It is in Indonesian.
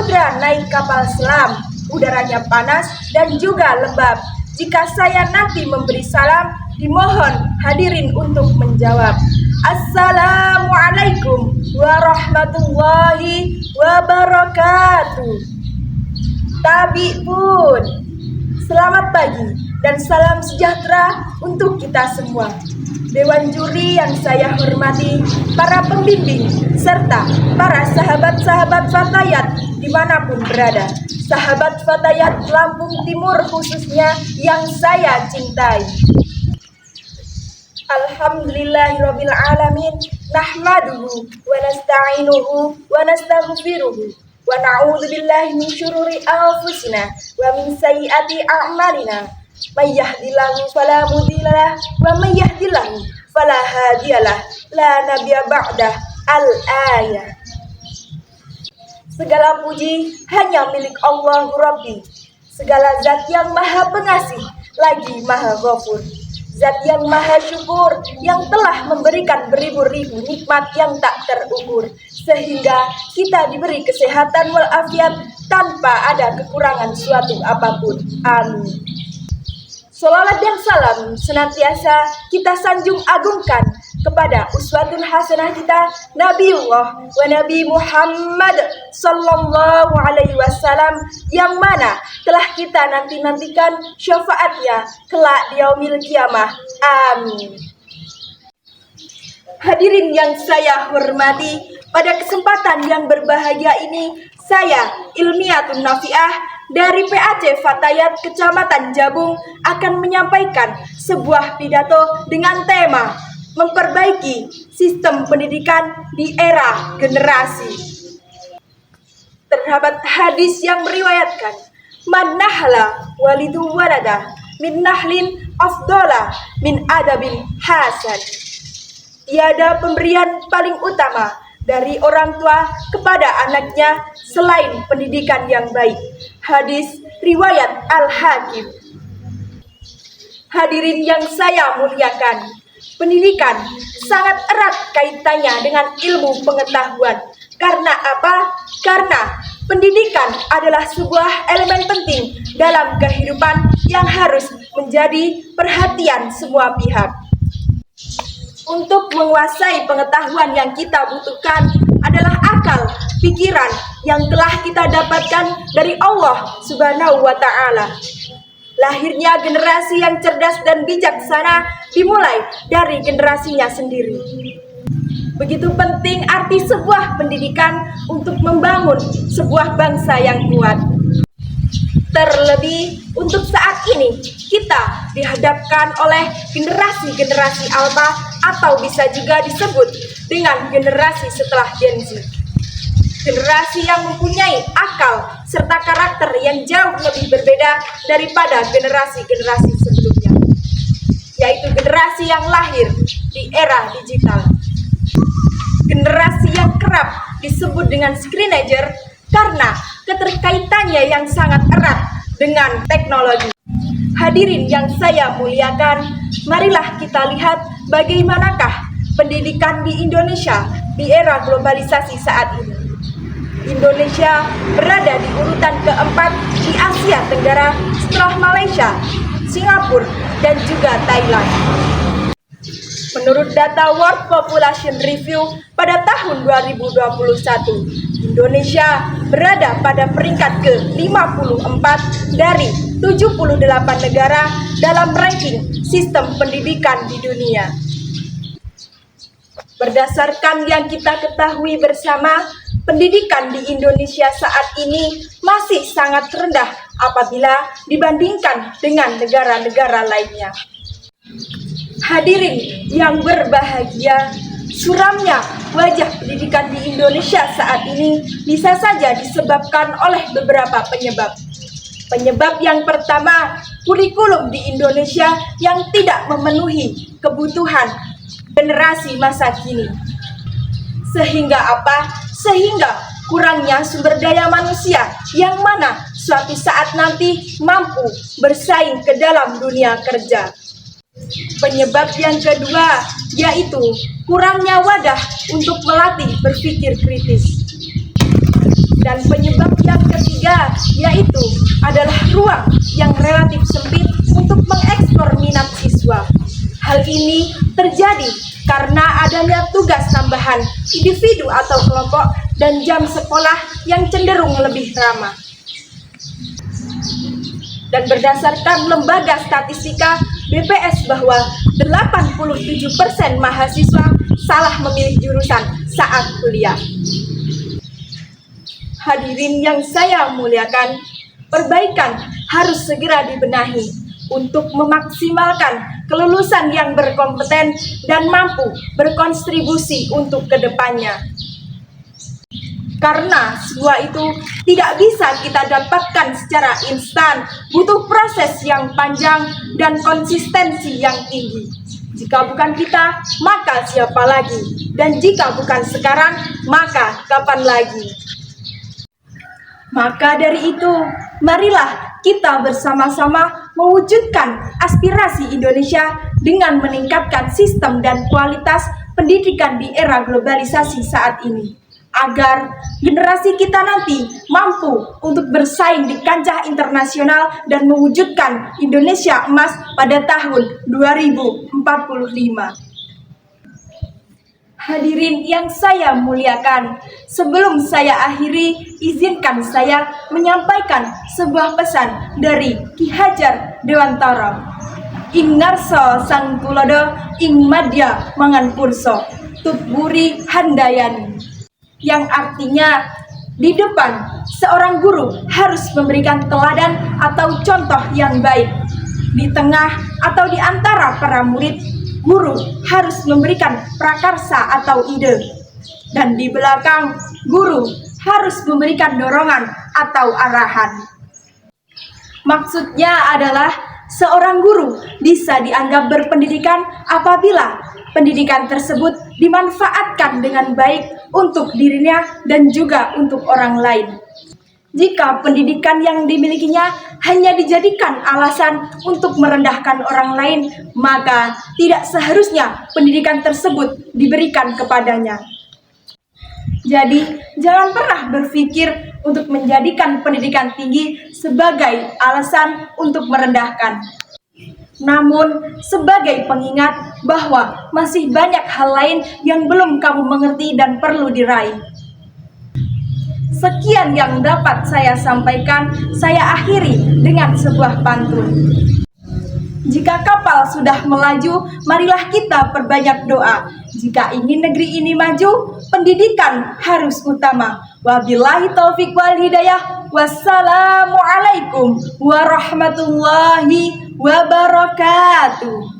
samudra naik kapal selam, udaranya panas dan juga lembab. Jika saya nanti memberi salam, dimohon hadirin untuk menjawab. Assalamualaikum warahmatullahi wabarakatuh. Tabi pun, selamat pagi dan salam sejahtera untuk kita semua. Dewan juri yang saya hormati, para pembimbing, serta para sahabat-sahabat Fatayat dimanapun berada. Sahabat Fatayat Lampung Timur khususnya yang saya cintai. Alhamdulillahirabbil alamin, nahmaduhu wa nasta'inuhu wa nastaghfiruhu wa na'udzu billahi min syururi anfusina wa min sayyiati a'malina. May yahdihillahu fala mudhillalah wa may yahdihillahu fala hadiyalah, la nabiyya ba'dah al-ayah. Segala puji hanya milik Allah Rabbi, segala zat yang maha pengasih lagi maha ghafur, zat yang maha syukur yang telah memberikan beribu-ribu nikmat yang tak terukur, sehingga kita diberi kesehatan walafiat tanpa ada kekurangan suatu apapun. Amin. Salawat dan salam senantiasa kita sanjung agungkan kepada uswatun hasanah kita, Nabiullah wa Nabi Muhammad sallallahu alaihi wasallam, yang mana telah kita nantikan syafaatnya kelak di yaumil kiamah. Amin. Hadirin yang saya hormati, pada kesempatan yang berbahagia ini, saya Ilmiatun Nafiah dari PAC Fatayat Kecamatan Jabung akan menyampaikan sebuah pidato dengan tema memperbaiki sistem pendidikan di era generasi. Terdapat hadis yang meriwayatkan, man nahla walidu walada min nahlin afdola min adabin hasan. Tiada pemberian paling utama dari orang tua kepada anaknya selain pendidikan yang baik. Hadis riwayat Al-Hakim. Hadirin yang saya muliakan, pendidikan sangat erat kaitannya dengan ilmu pengetahuan. Karena apa? Karena pendidikan adalah sebuah elemen penting dalam kehidupan yang harus menjadi perhatian semua pihak. Untuk menguasai pengetahuan yang kita butuhkan adalah akal, pikiran yang telah kita dapatkan dari Allah Subhanahu wa Ta'ala. Lahirnya generasi yang cerdas dan bijaksana dimulai dari generasinya sendiri. Begitu penting arti sebuah pendidikan untuk membangun sebuah bangsa yang kuat. Terlebih untuk saat ini kita dihadapkan oleh generasi-generasi alfa atau bisa juga disebut dengan generasi setelah Gen Z. Generasi yang mempunyai akal serta karakter yang jauh lebih berbeda daripada generasi-generasi sebelumnya, yaitu generasi yang lahir di era digital. Generasi yang kerap disebut dengan screenager karena keterkaitannya yang sangat erat dengan teknologi. Hadirin yang saya muliakan, marilah kita lihat bagaimanakah pendidikan di Indonesia di era globalisasi saat ini. Indonesia berada di urutan keempat di Asia Tenggara setelah Malaysia, Singapura, dan juga Thailand. Menurut data World Population Review pada tahun 2021, Indonesia berada pada peringkat ke-54 dari 78 negara dalam ranking sistem pendidikan di dunia. Berdasarkan yang kita ketahui bersama, pendidikan di Indonesia saat ini masih sangat rendah apabila dibandingkan dengan negara-negara lainnya. Hadirin yang berbahagia, suramnya wajah pendidikan di Indonesia saat ini bisa saja disebabkan oleh beberapa penyebab. Penyebab yang pertama, kurikulum di Indonesia yang tidak memenuhi kebutuhan generasi masa kini. Sehingga apa? Sehingga kurangnya sumber daya manusia yang mana suatu saat nanti mampu bersaing ke dalam dunia kerja. Penyebab yang kedua yaitu kurangnya wadah untuk melatih berpikir kritis. Dan penyebab yang yang ketiga yaitu adalah ruang yang relatif sempit untuk mengeksplor minat siswa. Hal ini terjadi karena adanya tugas tambahan individu atau kelompok dan jam sekolah yang cenderung lebih ramah. Dan berdasarkan lembaga statistika BPS bahwa 87% mahasiswa salah memilih jurusan saat kuliah. Hadirin yang saya muliakan, perbaikan harus segera dibenahi untuk memaksimalkan kelulusan yang berkompeten dan mampu berkontribusi untuk kedepannya. Karena semua itu tidak bisa kita dapatkan secara instan, butuh proses yang panjang dan konsistensi yang tinggi. Jika bukan kita, maka siapa lagi? Dan jika bukan sekarang, maka kapan lagi? Maka dari itu, marilah kita bersama-sama mewujudkan aspirasi Indonesia dengan meningkatkan sistem dan kualitas pendidikan di era globalisasi saat ini, agar generasi kita nanti mampu untuk bersaing di kancah internasional dan mewujudkan Indonesia emas pada tahun 2045. Hadirin yang saya muliakan, sebelum saya akhiri, izinkan saya menyampaikan sebuah pesan dari Ki Hajar Dewantara. Ing ngarsa sang tulodo, ing madya mangan purso, tutburi handayani. Yang artinya, di depan seorang guru harus memberikan teladan atau contoh yang baik. Di tengah atau di antara para murid, guru harus memberikan prakarsa atau ide. Dan di belakang, guru harus memberikan dorongan atau arahan. Maksudnya adalah seorang guru bisa dianggap berpendidikan apabila pendidikan tersebut dimanfaatkan dengan baik untuk dirinya dan juga untuk orang lain. Jika pendidikan yang dimilikinya hanya dijadikan alasan untuk merendahkan orang lain, maka tidak seharusnya pendidikan tersebut diberikan kepadanya. Jadi, jangan pernah berpikir untuk menjadikan pendidikan tinggi sebagai alasan untuk merendahkan. Namun, sebagai pengingat bahwa masih banyak hal lain yang belum kamu mengerti dan perlu diraih. Sekian yang dapat saya sampaikan, saya akhiri dengan sebuah pantun. Jika kapal sudah melaju, marilah kita perbanyak doa. Jika ingin negeri ini maju, pendidikan harus utama. Wabillahi taufiq wal hidayah. Wassalamualaikum warahmatullahi wabarakatuh.